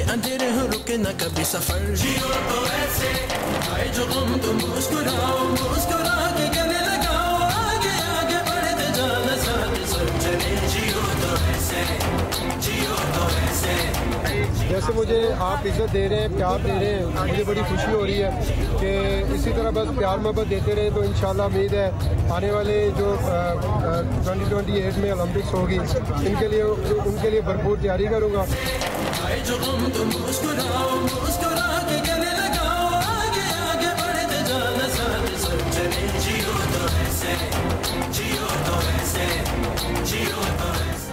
अंधेरे हो रुके न कभी सफर, जियो तो ऐसे आए जो गम तो मुस्कुराओ, मुस्कुरा के गले लगाओ, आगे आगे बढ़ते जाना साथ सब चले, जियो तो ऐसे, जियो तो ऐसे। जैसे मुझे आप इज्जत दे रहे हैं, प्यार दे रहे हैं, मुझे बड़ी खुशी हो रही है कि इसी तरह बस प्यार मोहब्बत देते रहे तो इंशाल्लाह उम्मीद है आने वाले जो 2028 में ओलंपिक्स होगी उनके लिए भरपूर तैयारी करूँगा। जो गम तुम मुस्कुराओ, मुस्कुरा के गले लगाओ, आगे आगे बढ़ते जाना साथ सब चले, जियो तो ऐसे, जियो तो ऐसे, जियो तो ऐसे।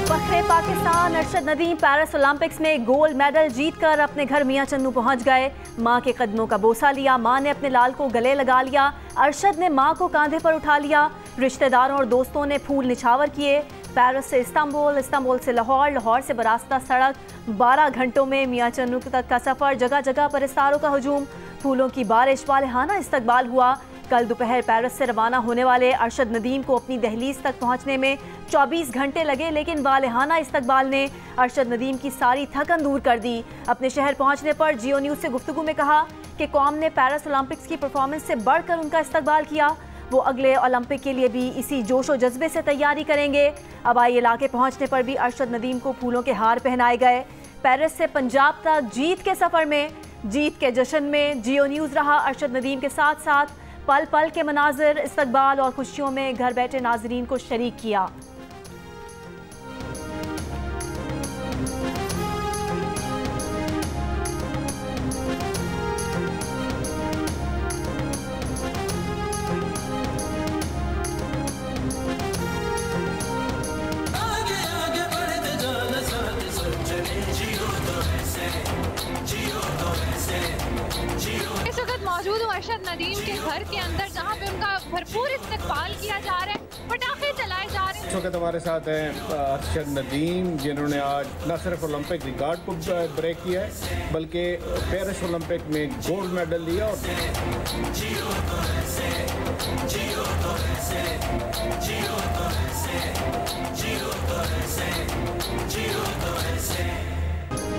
फख्रे पाकिस्तान अरशद नदीम पेरिस ओलंपिक्स में गोल्ड मेडल जीतकर अपने घर मियां चन्नू पहुंच गए। मां के कदमों का बोसा लिया, मां ने अपने लाल को गले लगा लिया, अरशद ने मां को कंधे पर उठा लिया, रिश्तेदारों और दोस्तों ने फूल निछावर किए। पेरिस से इस्तांबुल, इस्तांबुल से लाहौर, लाहौर से बरास्ता सड़क, 12 घंटों में मियां चन्नू तक का सफ़र, जगह जगह पर इस्तारों का हजूम, फूलों की बारिश, वालेहाना इस्तकबाल हुआ। कल दोपहर पेरिस से रवाना होने वाले अरशद नदीम को अपनी दहलीज तक पहुंचने में 24 घंटे लगे, लेकिन वालेहाना इस्तकबाल ने अरशद नदीम की सारी थकन दूर कर दी। अपने शहर पहुंचने पर जियो न्यूज़ से गुफ्तगू में कहा कि कौम ने पेरिस ओलंपिक्स की परफॉर्मेंस से बढ़कर उनका इस्तकबाल किया, वो अगले ओलंपिक के लिए भी इसी जोश और जज्बे से तैयारी करेंगे। हवाई इलाके पहुंचने पर भी अरशद नदीम को फूलों के हार पहनाए गए। पेरिस से पंजाब तक जीत के सफ़र में, जीत के जश्न में जियो न्यूज़ रहा अरशद नदीम के साथ साथ। पल पल के मनाजिर, इस्तकबाल और खुशियों में घर बैठे नाजरीन को शरीक किया। मौजूद हूँ अरशद नदीम के घर के अंदर, जहाँ पे उनका भरपूर इस्तकबाल किया जा रहा है, पटाखे चलाए जा रहे हैं। इस वक्त हमारे साथ हैं अरशद नदीम, जिन्होंने आज न सिर्फ ओलंपिक रिकॉर्ड को ब्रेक किया है बल्कि पेरिस ओलंपिक में गोल्ड मेडल लिया। और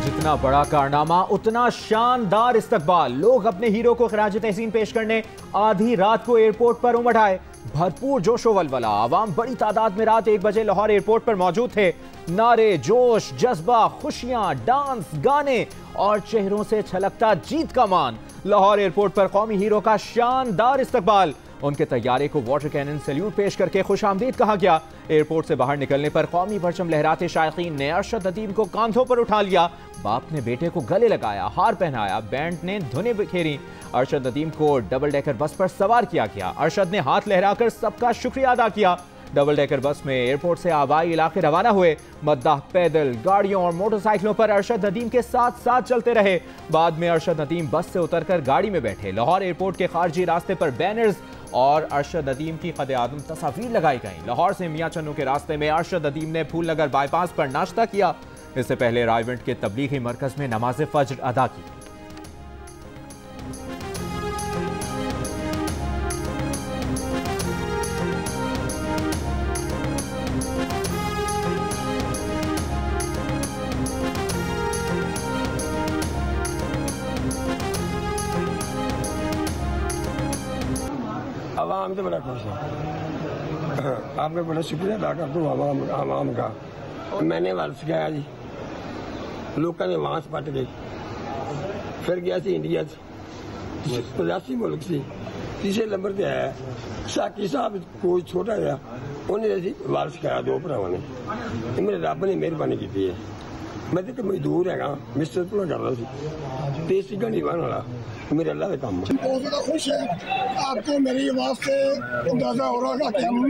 जितना बड़ा कारनामा उतना शानदार इस्तकबाल। लोग अपने हीरो को खराज तहसीन पेश करने आधी रात को एयरपोर्ट पर उमड़ आए। भरपूर जोशो वलवला, आवाम बड़ी तादाद में रात 1 बजे लाहौर एयरपोर्ट पर मौजूद थे। नारे, जोश, जज्बा, खुशियां, डांस, गाने और चेहरों से छलकता जीत का मान। लाहौर एयरपोर्ट पर कौमी हीरो का शानदार इस्तकबाल। उनके तैयारे को वाटर कैनन सैल्यूट पेश करके खुशामदीद कहा गया। एयरपोर्ट से बाहर निकलने पर कौमी परचम लहराते शायकीन ने अरशद नदीम को कांधों पर उठा लिया। बाप ने बेटे को गले लगाया, हार पहनाया, बैंड ने धुनें बिखेरी। अरशद नदीम को डबल डेकर बस पर सवार किया गया। अरशद ने हाथ लहराकर सबका शुक्रिया अदा किया। डबल डेकर बस में एयरपोर्ट से आबाई इलाके रवाना हुए। मद्दाह पैदल, गाड़ियों और मोटरसाइकिलों पर अरशद नदीम के साथ साथ चलते रहे। बाद में अरशद नदीम बस से उतरकर गाड़ी में बैठे। लाहौर एयरपोर्ट के खारजी रास्ते पर बैनर्स और अरशद नदीम की क़द-ए-आदम तस्वीर लगाई गई। लाहौर से मियां चन्नू के रास्ते में अरशद नदीम ने फूलनगर बाईपास पर नाश्ता किया। इससे पहले रायवंड के तबलीगी मरकज में नमाज फज्र अदा की। आवाम तो बड़ा खुश है। आपका बड़ा शुक्रिया अदा कर दूँ आवाम का। मैंने वाल सिखाया जी, लोगों ने वहां से पट गए, फिर गया सी इंडिया 85 मुल्क से तीसरे नंबर पे आया। साकी साहब कोई छोटा गया, उन्हें वाल सिखाया 2 भरावां ने। मेरे रब ने मेहरबानी की है। मैं तो मजदूर है, मिस्टर पूरा कर रहा सी, तेज घड़ी बन वाला मेरे अल्लाह का काम। बहुत ज़्यादा खुश है। आपको मेरी आवाज़ से अंदाजा हो रहा था कि हम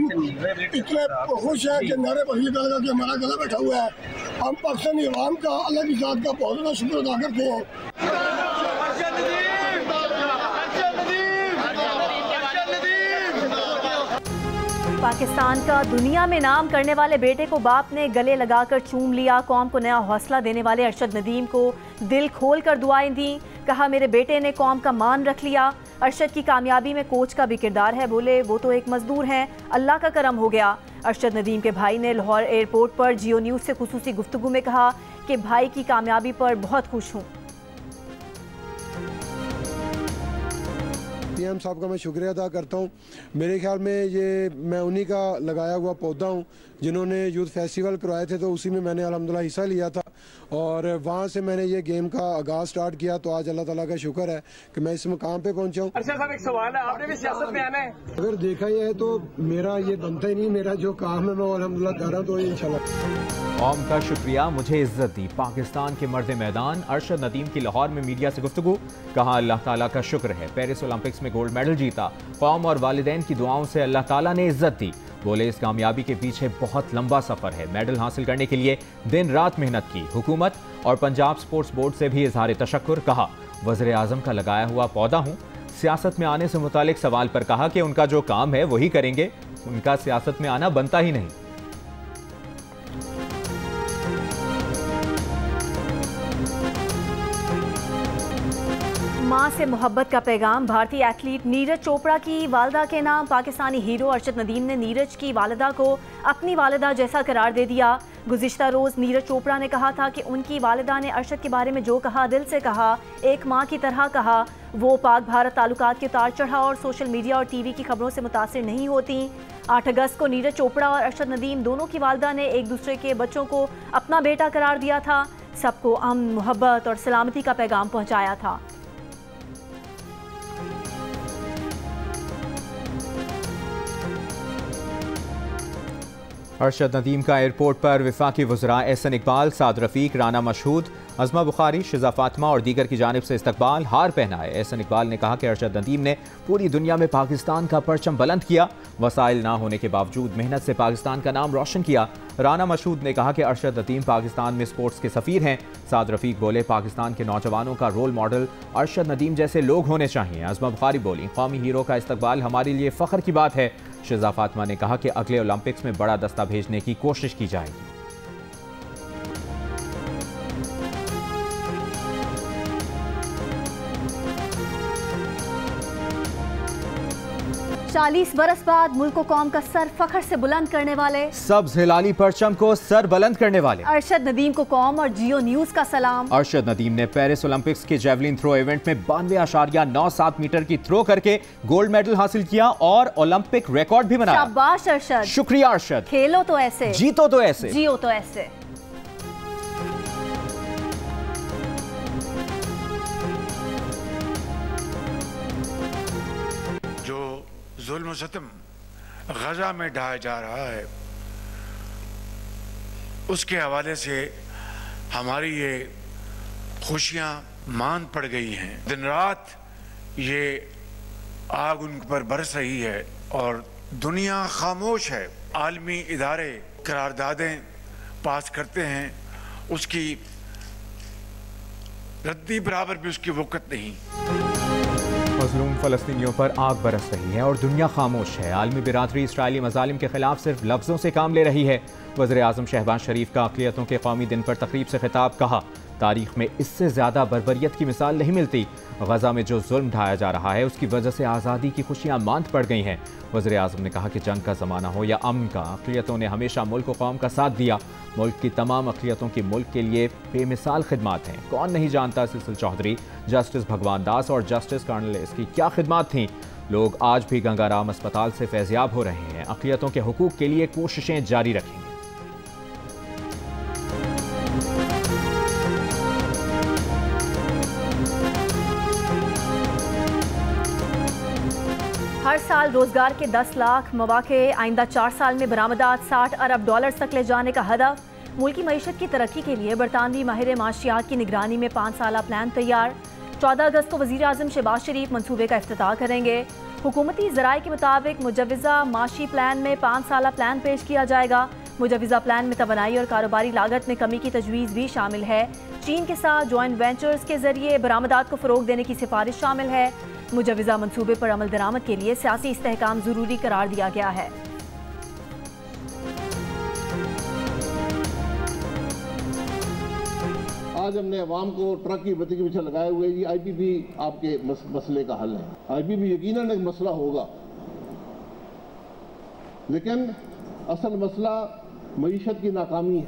इतने खुश हैं कि नारे पर लगा कि हमारा गला बैठा हुआ है। हम पाकिस्तानी अवाम का, अल्लाह की ज़ात का बहुत ज़्यादा शुक्र अदा करते हैं। पाकिस्तान का दुनिया में नाम करने वाले बेटे को बाप ने गले लगाकर चूम लिया। कौम को नया हौसला देने वाले अरशद नदीम को दिल खोल कर दुआएं दी। कहा, मेरे बेटे ने कौम का मान रख लिया। अरशद की कामयाबी में कोच का भी किरदार है। बोले, वो तो एक मजदूर हैं, अल्लाह का करम हो गया। अरशद नदीम के भाई ने लाहौर एयरपोर्ट पर जियो न्यूज़ से खुसूसी गुफ्तगू में कहा कि भाई की कामयाबी पर बहुत खुश हूँ। पीएम साहब का मैं शुक्रिया अदा करता हूँ। मेरे ख्याल में ये मैं उन्हीं का लगाया हुआ पौधा हूँ जिन्होंने यूथ फेस्टिवल करवाए थे, तो उसी में मैंने अल्हम्दुलिल्लाह हिस्सा लिया था और वहाँ से मैंने ये गेम का आगाज़ स्टार्ट किया। तो आज अल्लाह ताला का शुक्र है कि मैं इस मुकाम पे पहुँचा हूँ। अर्शद साहब, एक सवाल है, आपने भी सियासत में आना है? अगर देखा ही है तो मेरा ये बनता ही नहीं, मेरा जो काम है मैं अल्हम्दुलिल्लाह कर रहा हूँ, तो इंशाल्लाह। कौम का शुक्रिया, मुझे इज्जत दी। पाकिस्तान के मर्द मैदान अरशद नदीम की लाहौर में मीडिया से गुफ्तगू। कहा अल्लाह ताला का शुक्र है, पेरिस ओलंपिक्स में गोल्ड मेडल जीता। कौम और वालिदैन की दुआओं से अल्लाह ताला ने इज्जत दी। बोले इस कामयाबी के पीछे बहुत लंबा सफर है। मेडल हासिल करने के लिए दिन रात मेहनत की। हुकूमत और पंजाब स्पोर्ट्स बोर्ड से भी इजहार तशक्कुर। कहा वज़ीर आज़म का लगाया हुआ पौधा हूँ। सियासत में आने से मुतालिक सवाल पर कहा कि उनका जो काम है वही करेंगे, उनका सियासत में आना बनता ही नहीं। माँ से मोहब्बत का पैगाम। भारतीय एथलीट नीरज चोपड़ा की वालदा के नाम पाकिस्तानी हीरो अरशद नदीम ने नीरज की वालदा को अपनी वालदा जैसा करार दे दिया। गुज़िश्ता रोज़ नीरज चोपड़ा ने कहा था कि उनकी वालिदा ने अरशद के बारे में जो कहा दिल से कहा, एक माँ की तरह कहा। वो पाक भारत ताल्लुकात के उतार चढ़ाव और सोशल मीडिया और टीवी की खबरों से मुतासिर नहीं होती। 8 अगस्त को नीरज चोपड़ा और अरशद नदीम दोनों की वालिदा ने एक दूसरे के बच्चों को अपना बेटा करार दिया था। सबको अमन, मोहब्बत और सलामती का पैगाम पहुँचाया था। अरशद नदीम का एयरपोर्ट पर वफाकी वज़रा एहसन इकबाल, साद रफ़ीक, राना मशहूद, अज़मा बुखारी, शिज़ा फातिमा और दीगर की जानिब से इस्तकबाल। हार पहनाए एहसन इकबाल ने कहा कि अरशद नदीम ने पूरी दुनिया में पाकिस्तान का परचम बुलंद किया। वसाइल ना होने के बावजूद मेहनत से पाकिस्तान का नाम रोशन किया। राना मशहूद ने कहा कि अरशद नदीम पाकिस्तान में स्पोर्ट्स के सफ़ीर हैं। साद रफ़ीक बोले पाकिस्तान के नौजवानों का रोल मॉडल अरशद नदीम जैसे लोग होने चाहिए। अज़मा बुखारी बोली कौमी हीरो का इस्तकबाल हमारे लिए फ़ख्र की बात है। शिज़ा फातिमा ने कहा कि अगले ओलंपिक्स में बड़ा दस्ता भेजने की कोशिश की जाएगी। 40 बरस बाद मुल्क को कौम का सर फख्र से बुलंद करने वाले, सब्ज़ हिलाली परचम को सर बुलंद करने वाले अरशद नदीम को कौम और जियो न्यूज का सलाम। अरशद नदीम ने पेरिस ओलंपिक्स के जेवलिन थ्रो इवेंट में 92.97 मीटर की थ्रो करके गोल्ड मेडल हासिल किया और ओलंपिक रिकॉर्ड भी बनाया। शाबाश अरशद, शुक्रिया अरशद। खेलो तो ऐसे, जीतो तो ऐसे, जियो तो ऐसे। जुल्म सितम गजा में ढाया जा रहा है, उसके हवाले से हमारी ये खुशियां मान पड़ गई हैं। दिन रात ये आग उन पर बरस रही है और दुनिया खामोश है। आलमी इदारे करारदादें पास करते हैं, उसकी रद्दी बराबर भी उसकी वक़्त नहीं। मज़लूम फ़लस्तीनियों पर आग बरस रही है और दुनिया खामोश है। आलमी बिरादरी इसराइली मज़ालिम के खिलाफ सिर्फ लफ्ज़ों से काम ले रही है। वज़ीर आज़म शहबाज शरीफ का अक़लियतों के कौमी दिन पर तकरीब से खिताब, कहा तारीख में इससे ज़्यादा बर्बरियत की मिसाल नहीं मिलती। गज़ा में जो जुल्म ढाया जा रहा है उसकी वजह से आज़ादी की खुशियाँ मांद पड़ गई हैं। वज़ीर आज़म ने कहा कि जंग का ज़माना हो या अमन का, अक़लियतों ने हमेशा मुल्क व कौम का साथ दिया। मुल्क की तमाम अक़लियतों की मुल्क के लिए बेमिसाल खिदमात हैं। कौन नहीं जानता सिलसिल चौधरी, जस्टिस भगवान दास और जस्टिस कर्नलिस की क्या खिदमात थीं। लोग आज भी गंगाराम अस्पताल से फैज़याब हो रहे हैं। अक़लियतों के हुकूक़ के लिए कोशिशें जारी रखेंगे। हर साल रोजगार के 10 लाख मौके, आइंदा 4 साल में बरामदात $60 अरब तक ले जाने का हदफ। मुल्की मईशत की तरक्की के लिए बरतानवी माहिर माशियात की निगरानी में 5 साला प्लान तैयार। 14 अगस्त को वज़ीर आज़म शहबाज शरीफ मनसूबे का इफ्तिताह करेंगे। हुकूमती ज़राए के मुताबिक मुजव्वज़ा माशी प्लान में 5 साला प्लान पेश किया जाएगा। मुजव्वज़ा प्लान में तवानाई और कारोबारी लागत में कमी की तजवीज़ भी शामिल है। चीन के साथ जॉइंट वेंचर्स के जरिए बरामदात को फ़रोग देने की सिफारिश शामिल है। मुजव्वज़ा मनसूबे पर अमल दरामद के लिए सियासी इस्तेहकाम ज़रूरी करार दिया गया है। आज हमने अवाम को ट्रक की बत्ती के पीछे लगाए हुए जी IPP आपके मसले का हल है। IPP यकीनन एक मसला होगा, लेकिन असल मसला मईशत की नाकामी है।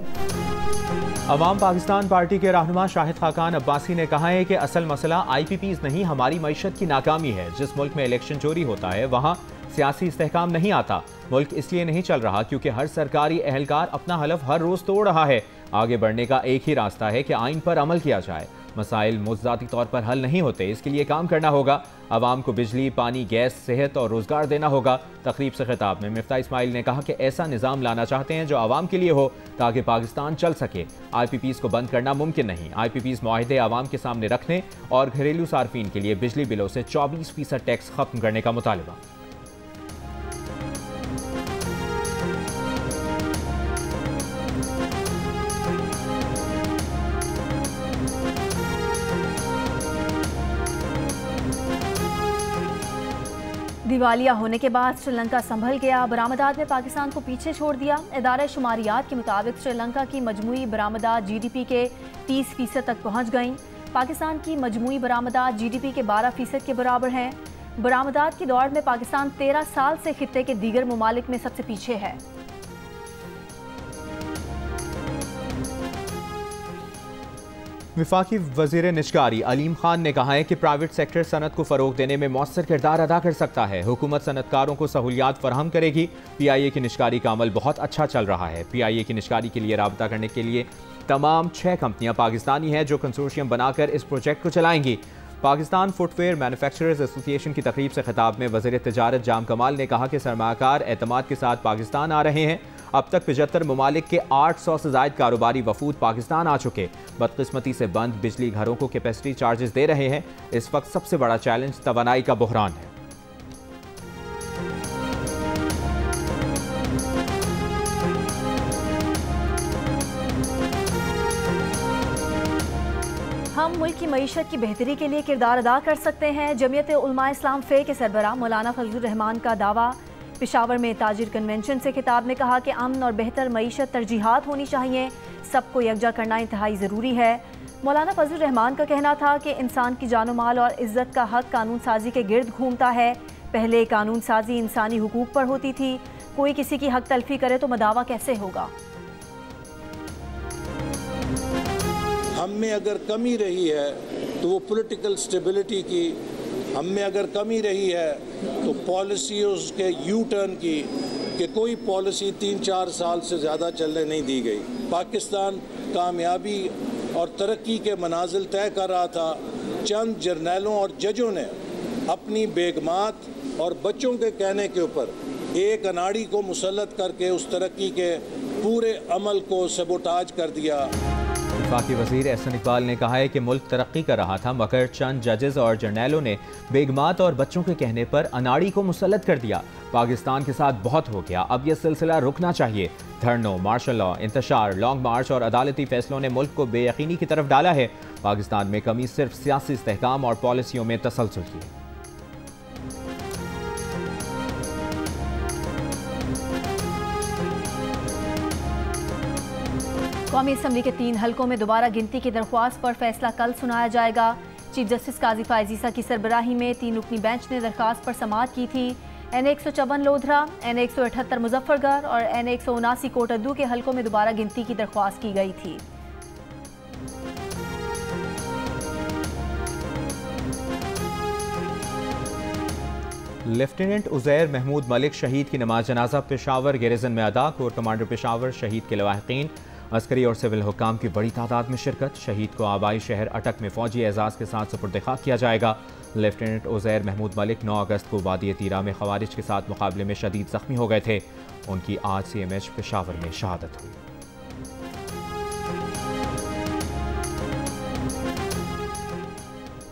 अवाम पाकिस्तान पार्टी के रहनुमा शाहिद खाकान अब्बासी ने कहा है कि असल मसला IPPs नहीं, हमारी मईशत की नाकामी है। जिस मुल्क में इलेक्शन चोरी होता है वहाँ सियासी इस्तेहकाम नहीं आता। मुल्क इसलिए नहीं चल रहा क्योंकि हर सरकारी एहलकार अपना हलफ हर रोज तोड़ रहा है। आगे बढ़ने का एक ही रास्ता है कि आइन पर अमल किया जाए। मसाइल मुज़ाती तौर पर हल नहीं होते, इसके लिए काम करना होगा। आवाम को बिजली, पानी, गैस, सेहत और रोजगार देना होगा। तकरीब से खिताब में मिफ्ता इस्माइल ने कहा कि ऐसा निज़ाम लाना चाहते हैं जो आवाम के लिए हो ताकि पाकिस्तान चल सके। IPPs को बंद करना मुमकिन नहीं। IPPs मुआहदे आवाम के सामने रखने और घरेलू सार्फिन के लिए बिजली बिलों से 24% टैक्स खत्म करने का मुतालबा। दिवालिया होने के बाद श्रीलंका संभल गया। बरामदात में पाकिस्तान को पीछे छोड़ दिया। इदारे शुमारियात के मुताबिक श्रीलंका की मजमूई बरामदात GDP के 30% तक पहुंच गईं। पाकिस्तान की मजमूई बरामदात GDP के 12% के बराबर हैं। बरामदात की दौड़ में पाकिस्तान 13 साल से खित्ते के दीगर ममालिक में सबसे पीछे है। वफाकी वज़ीर निशकारी अलीम खान ने कहा है कि प्राइवेट सेक्टर सनत को फ़रोग देने में मौसर किरदार अदा कर सकता है। हुकूमत सनतकारों को सहूलियात फराहम करेगी। PIA की निशकारी का अमल बहुत अच्छा चल रहा है। PIA की निशकारी के लिए राब्ता करने के लिए तमाम 6 कंपनियां पाकिस्तानी हैं जो कंसोर्शियम बनाकर इस प्रोजेक्ट को चलाएंगी। पाकिस्तान फुटवेयर मैन्युफैक्चरर्स एसोसिएशन की तकरीब से खिताब में वज़ीर तिजारत जाम कमाल ने कहा कि सरमाकार एतमाद के साथ पाकिस्तान आ रहे हैं। अब तक 75 ममालिक के 800 से ज़ायद कारोबारी वफूद पाकिस्तान आ चुके। बदकिस्मती से बंद बिजली घरों को कैपेसिटी चार्जेस दे रहे हैं। इस वक्त सबसे बड़ा चैलेंज तवानाई का बहरान है। हम मुल्क की मईशत की बेहतरी के लिए किरदार अदा कर सकते हैं। जमीयत उलमा इस्लाम फ़े के सरबराह मौलाना फजलुर रहमान का दावा। पेशावर में ताजिर कन्वेंशन से खिताब ने कहा कि अमन और बेहतर मईशत तरजीहात होनी चाहिए। सबको यकजा करना इंतहाई ज़रूरी है। मौलाना फजलुर रहमान का कहना था कि इंसान की जानो माल और इज़्ज़त का हक कानून साजी के गिर्द घूमता है। पहले कानून साजी इंसानी हुकूक पर होती थी। कोई किसी की हक तलफी करे तो मदावा कैसे होगा। हम में अगर कमी रही है तो वो पॉलिटिकल स्टेबिलिटी की, हम में अगर कमी रही है तो पॉलिसीज़ के यू टर्न की, कि कोई पॉलिसी 3-4 साल से ज़्यादा चलने नहीं दी गई। पाकिस्तान कामयाबी और तरक्की के मनाजिल तय कर रहा था। चंद जर्नैलों और जजों ने अपनी बेगमात और बच्चों के कहने के ऊपर एक अनाड़ी को मुसल्लत करके उस तरक्की के पूरे अमल को सबोटाज कर दिया। वफाकी वज़ीर एहसन इकबाल ने कहा है कि मुल्क तरक्की कर रहा था मगर चंद जजेस और जर्नैलों ने बेगमात और बच्चों के कहने पर अनाड़ी को मुसल्लत कर दिया। पाकिस्तान के साथ बहुत हो गया, अब यह सिलसिला रुकना चाहिए। धरनों, मार्शल लॉ, इंतशार, लॉन्ग मार्च और अदालती फैसलों ने मुल्क को बेयकीनी की तरफ डाला है। पाकिस्तान में कमी सिर्फ सियासी इस्तेहकाम और पॉलिसियों में तसलसल की है। कौमी असम्बली के 3 हलकों में दोबारा गिनती की दरख्वास्त पर फैसला कल सुनाया जाएगा। चीफ जस्टिस काजी फायजीसा की सरबराही में 3 रुकनी बेंच ने दरख्वास्त पर समाअत की थी। NA 154 लोधरा, NA 178 मुजफ्फरगढ़ और NA 179 कोटद्दू के हलकों में दोबारा गिनती की दरख्वास्त की गई थी। लेफ्टिनेंट उज़ैर महमूद मलिक शहीद की नमाज जनाजा पेशावर गैरिजन में अदा। कोर कमांडर पेशावर शहीद के लवाहिकीन, अस्करी और सिविल हुक्काम की बड़ी तादाद में शिरकत। शहीद को आबाई शहर अटक में फौजी एजाज़ के साथ सुपुर्द खाक किया जाएगा। लेफ्टिनेंट उज़ैर महमूद मलिक 9 अगस्त को वादी तीरा में खवारिज के साथ मुकाबले में शदीद जख्मी हो गए थे। उनकी आज CMH पेशावर में शहादत हुई।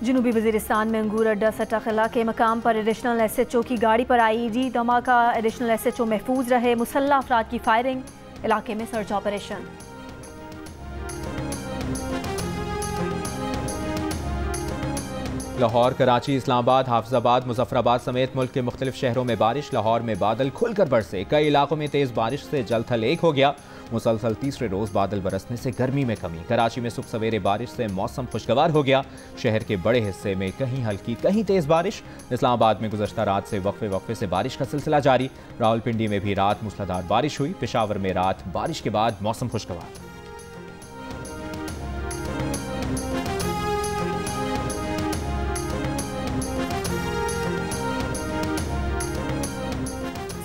जनूबी वज़ीरिस्तान में अंगूर अड्डा सटाखला के मकाम पर एडिशनल SHO की गाड़ी पर IED धमाका। एडिशनल SHO महफूज रहे। मुसल्लह अफराद की फायरिंग, इलाके में सर्च ऑपरेशन। लाहौर, कराची, इस्लामाबाद, हाफिजाबाद, मुजफ्फराबाद समेत मुल्क के मुख्तलिफ शहरों में बारिश। लाहौर में बादल खुलकर बरसे, कई इलाकों में तेज़ बारिश से जल थल एक हो गया। मुसलसल तीसरे रोज बादल बरसने से गर्मी में कमी। कराची में सुबह सवेरे बारिश से मौसम खुशगवार हो गया। शहर के बड़े हिस्से में कहीं हल्की कहीं तेज बारिश। इस्लामाबाद में गुज़श्ता रात से वक्फे से बारिश का सिलसिला जारी। रावलपिंडी में भी रात मूसलाधार बारिश हुई। पेशावर में रात बारिश के बाद मौसम खुशगवार।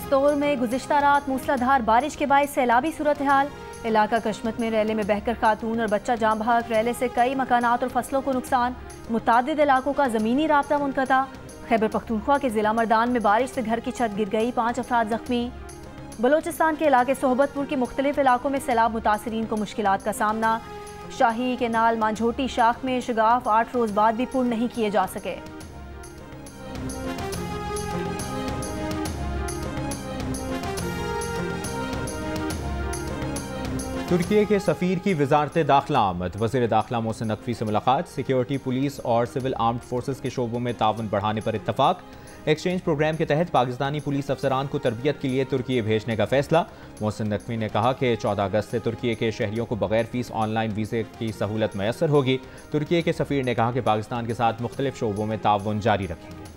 स्तोर में गुज़िश्ता रात मूसलाधार बारिश के बाद सैलाबी सूरत हाल। इलाका कशमत में रैले में बहकर खातून और बच्चा जाम बहक। रैले से कई मकानात और फसलों को नुकसान। मुतादिद इलाकों का ज़मीनी राब्ता मुनक़ता। खैबर पख्तूनख्वा के ज़िला मर्दान में बारिश से घर की छत गिर गई, 5 अफराद जख्मी। बलोचिस्तान के इलाके सोहबतपुर के मुख्तलिफ इलाकों में सैलाब मुतासरीन को मुश्किलात का सामना। शाही केनाल मांझोटी शाख में शगाफ 8 रोज़ बाद भी पूर्ण नहीं किए जा सके। तुर्की के सफ़ीर की वज़ारत दाखिला आमद। वज़ीर दाखिला मोहसिन नकवी से मुलाकात। सिक्योरिटी, पुलिस और सिविल आर्म्ड फोर्सेस के शोबों में ताउन बढ़ाने पर इत्तफाक। एक्सचेंज प्रोग्राम के तहत पाकिस्तानी पुलिस अफसरान को तरबियत के लिए तुर्की भेजने का फैसला। मोहसिन नकवी ने कहा कि 14 अगस्त से तुर्की के शहरियों को बगैर फीस ऑनलाइन वीज़े की सहूलत मैसर होगी। तुर्की के सफ़ीर ने कहा कि पाकिस्तान के साथ मुख्तलिफ शोबों में ताउन जारी रखेंगे।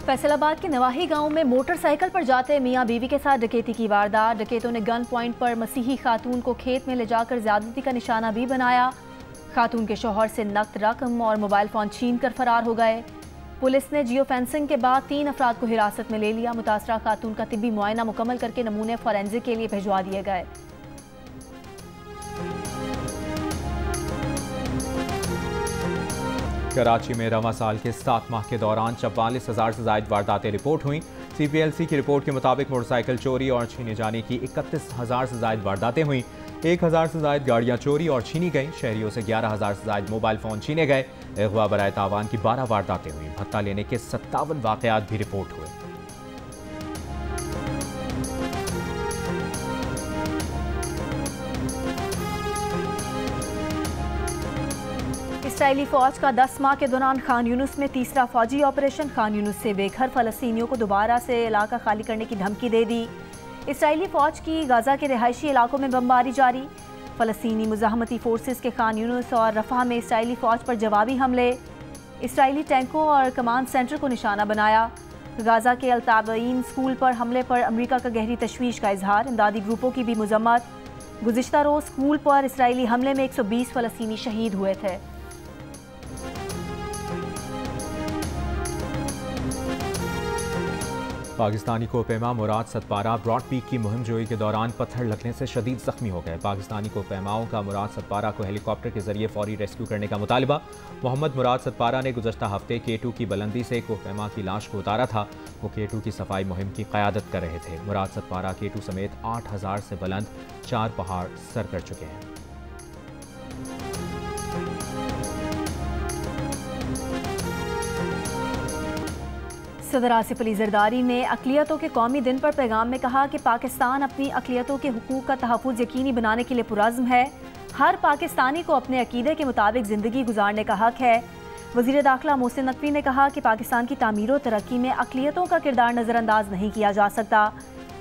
फैसलाबाद के नवाही गांव में मोटरसाइकिल पर जाते मियां बीवी के साथ डकैती की वारदात। डकैतों ने गन पॉइंट पर मसीही खातून को खेत में ले जाकर ज्यादती का निशाना भी बनाया। खातून के शौहर से नकद रकम और मोबाइल फ़ोन छीन कर फरार हो गए। पुलिस ने जियो फेंसिंग के बाद 3 अफराद को हिरासत में ले लिया। मुतासरा खातून का तिब्बी मुआयना मुकम्मल करके नमूने फॉरेंसिक के लिए भिजवा दिए गए। कराची में रवां साल के 7 माह के दौरान 44,000 से ज़ायद वारदातें रिपोर्ट हुई। CPLC की रिपोर्ट के मुताबिक मोटरसाइकिल चोरी और छीने जाने की 31,000 से ज़ायद वारदातें हुई। 1,000 से ज़ायद गाड़ियाँ चोरी और छीनी गईं। शहरियों से 11,000 से ज़ायद मोबाइल फ़ोन छीने गए। अगवा बराए तावान की 12 वारदातें हुई। भत्ता लेने के 57 वाक़यात भी रिपोर्ट हुए। इसराइली फौज का 10 माह के दौरान खान यूनुस में तीसरा फौजी ऑपरेशन। खान यूनुस से बेघर फ़लस्तीनियों को दोबारा से इलाका खाली करने की धमकी दे दी। इसराइली फौज की गाज़ा के रिहायशी इलाकों में बमबारी जारी। फ़लस्तीनी मुज़ाहमती फोर्सेस के खान यूनुस और रफ़ा में इसराइली फौज पर जवाबी हमले। इसराइली टैंकों और कमांड सेंटर को निशाना बनाया। गाज़ा के अल-ताबईन स्कूल पर हमले पर अमरीका का गहरी तशवीश का इजहार। इमदादी ग्रुपों की भी मजम्मत। गुज़िश्ता रोज़ स्कूल पर इसराइली हमले में 120 फ़लस्तीनी शहीद हुए थे। पाकिस्तानी कोपैमा मुराद सतपारा ब्रॉड पीक की मुहिम जोई के दौरान पत्थर लगने से शदीद जख्मी हो गए। पाकिस्तानी कोपैमाओं का मुराद सतपारा को हेलीकॉप्टर के जरिए फौरी रेस्क्यू करने का मुतालबा। मोहम्मद मुराद सतपारा ने गुज़श्ता हफ्ते K2 की बुलंदी से कोपैमा की लाश को उतारा था। वो K2 की सफाई मुहिम की क़यादत कर रहे थे। मुराद सतपारा K2 समेत 8,000 से बुलंद 4 पहाड़ सर कर चुके हैं। सदर आसिफ अली जरदारी ने अक़लियतों के कौमी दिन पर पैगाम में कहा कि पाकिस्तान अपनी अक़लियतों के हुकूक का तहफ़्फ़ुज़ यकीनी बनाने के लिए पुरज़्म है। हर पाकिस्तानी को अपने अक़ीदे के मुताबिक ज़िंदगी गुजारने का हक़ है। वज़ीर दाखिला मोहसिन नकवी ने कहा कि पाकिस्तान की तामीर व तरक्की में अक़लियतों का किरदार नज़रअंदाज नहीं किया जा सकता।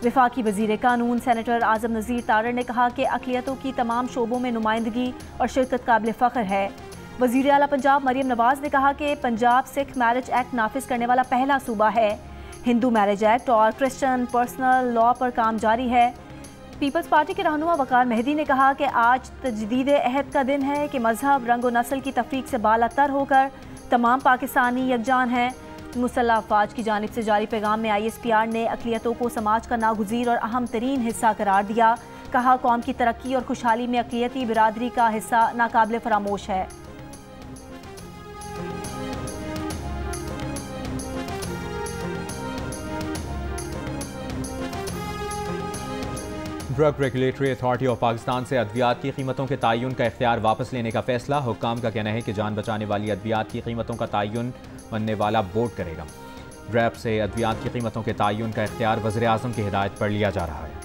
वफाकी वज़ीर कानून सेनेटर आज़म नज़ीर तारड़ ने कहा कि अक़लियतों की तमाम शोबों में नुमाइंदगी और शिरकत काबिल फ़ख्र है। वज़ीर आला पंजाब मरियम नवाज़ ने कहा कि पंजाब सिख मैरिज एक्ट नाफिज करने वाला पहला सूबा है। हिंदू मैरिज एक्ट और क्रिश्चियन पर्सनल लॉ पर काम जारी है। पीपल्स पार्टी के रहनुमा वकार मेहदी ने कहा कि आज तजदीद अहद का दिन है कि मजहब, रंग व नस्ल की तफरीक से बालातर होकर तमाम पाकिस्तानी यकजान हैं। मुसल्लह अफवाज की जानिब से जारी पैगाम में ISPR ने अक़लियतों को समाज का नागुज़ीर और अहम तरीन हिस्सा करार दिया। कहा कौम की तरक्की और खुशहाली में अक़लियती बिरादरी का हिस्सा नाकाबिल फरामोश है। Drug regulatory authority of Pakistan से अद्वियात की कीमतों के तयन का इख्तियार वापस लेने का फैसला। हुक्काम का कहना है कि जान बचाने वाली अद्वियात की कीमतों का तयन बनने वाला बोर्ड करेगा। ड्रैप से अद्वियात की कीमतों के तयन का इख्तियार वज़ीर आज़म की हिदायत पर लिया जा रहा है।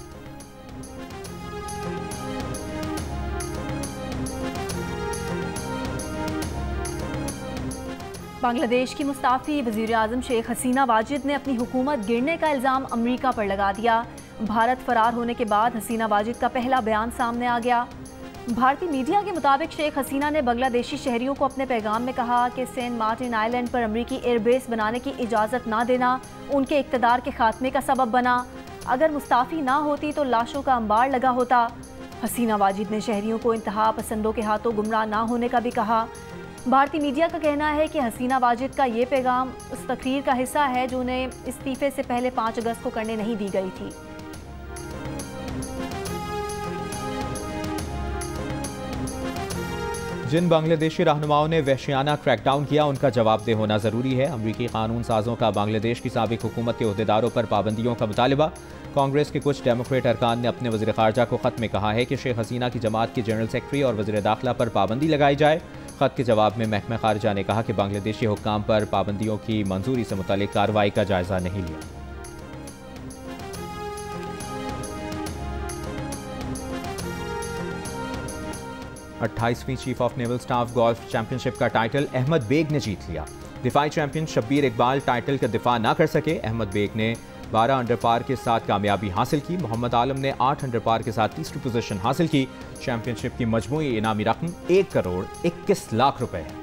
बांग्लादेश की मुस्ताफ़ी वज़ीर-ए-आज़म शेख हसीना वाजिद ने अपनी हुकूमत गिरने का इल्ज़ाम अमरीका पर लगा दिया। भारत फरार होने के बाद हसीना वाजिद का पहला बयान सामने आ गया। भारतीय मीडिया के मुताबिक शेख हसीना ने बांग्लादेशी शहरियों को अपने पैगाम में कहा कि सेंट मार्टिन आइलैंड पर अमरीकी एयरबेस बनाने की इजाज़त ना देना उनके इक़्तिदार के खात्मे का सबब बना। अगर मुस्ताफ़ी ना होती तो लाशों का अंबार लगा होता। हसीना वाजिद ने शहरियों को इंतहा पसंदों के हाथों गुमराह ना होने का भी कहा। भारतीय मीडिया का कहना है कि हसीना वाजिद का ये पैगाम उस तकरीर का हिस्सा है जो उन्हें इस्तीफ़े से पहले 5 अगस्त को करने नहीं दी गई थी। जिन बांग्लादेशी रहनुमाओं ने वहशियाना क्रैकडाउन किया उनका जवाबदेह होना जरूरी है। अमरीकी कानून साजों का बांग्लादेश की साबिक हुकूमत के ओहदेदारों पर पाबंदियों का मुतालिबा। कांग्रेस के कुछ डेमोक्रेट अरकान ने अपने वज़ीर ख़ारजा को ख़त में कहा है कि शेख हसीना की जमात के जनरल सेक्रेटरी और वज़ीर दाखिला पर पाबंदी लगाई जाए। ख़त के जवाब में महकमा ख़ारजा ने कहा कि बांग्लादेशी हुक्काम पर पाबंदियों की मंजूरी से मुतालिक कार्रवाई का जायज़ा नहीं लिया। अट्ठाईसवीं chief of naval staff golf championship का टाइटल अहमद बेग ने जीत लिया। दिफाई चैंपियन शब्बीर इकबाल टाइटल का दिफा ना कर सके। अहमद बेग ने 12 अंडर पार के साथ कामयाबी हासिल की। मोहम्मद आलम ने 8 अंडर पार के साथ तीसरी पोजीशन हासिल की। चैंपियनशिप की मजमूई इनामी रकम 1 करोड़ 21 लाख रुपए है।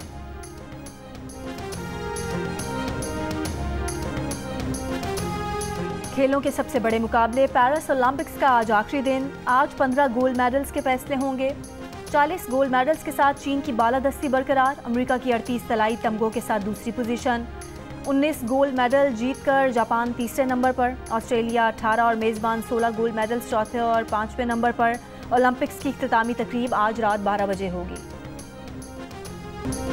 खेलों के सबसे बड़े मुकाबले पेरिस ओलंपिक्स का आज आखिरी दिन। आज 15 गोल्ड मेडल्स के फैसले होंगे। 40 गोल्ड मेडल्स के साथ चीन की बालादस्ती बरकरार। अमेरिका की 38 तलाई तमगों के साथ दूसरी पोजीशन। 19 गोल्ड मेडल जीतकर जापान तीसरे नंबर पर। ऑस्ट्रेलिया 18 और मेज़बान 16 गोल्ड मेडल्स चौथे और 5वें नंबर पर। ओलंपिक्स की इख्तितामी तकरीब आज रात 12 बजे होगी।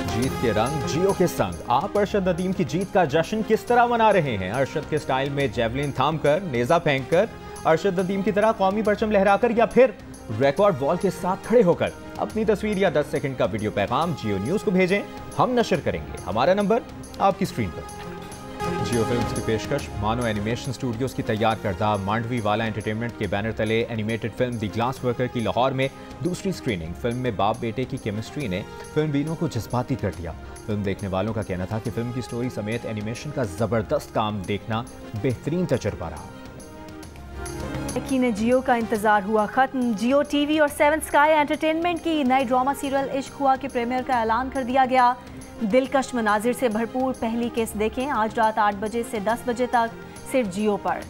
जीत के रंग जियो के संग। आप अरशद नदीम की जीत का जश्न किस तरह मना रहे हैं? अरशद के स्टाइल में जेवलिन थामकर, नेजा फेंककर, अरशद नदीम की तरह कौमी परचम लहराकर, या फिर रिकॉर्ड वॉल के साथ खड़े होकर? अपनी तस्वीर या 10 सेकंड का वीडियो पैगाम जियो न्यूज को भेजें, हम नशर करेंगे। हमारा नंबर आपकी स्क्रीन पर। जियो फिल्म्स की पेशकश मानो एनिमेशन स्टूडियोज की तैयार करदा मांडवी वाला एंटरटेनमेंट के बैनर तले animated film the glass worker की लाहौर में दूसरी स्क्रीनिंग। फिल्म में बाप बेटे की केमिस्ट्री ने फिल्म बीनों को जज्बाती कर दिया। फिल्म देखने वालों का कहना था कि फिल्म की स्टोरी समेत एनिमेशन का जबरदस्त काम देखना बेहतरीन तजुर्बा रहा। यकीन जियो का इंतजार हुआ खत्म। जियो टीवी और 7 स्काई एंटरटेनमेंट की नई ड्रामा सीरियल इश्क हुआ के प्रीमियर का ऐलान कर दिया गया। दिलकश मनाजिर से भरपूर पहली किस्त देखें आज रात 8 बजे से 10 बजे तक सिर्फ जियो पर।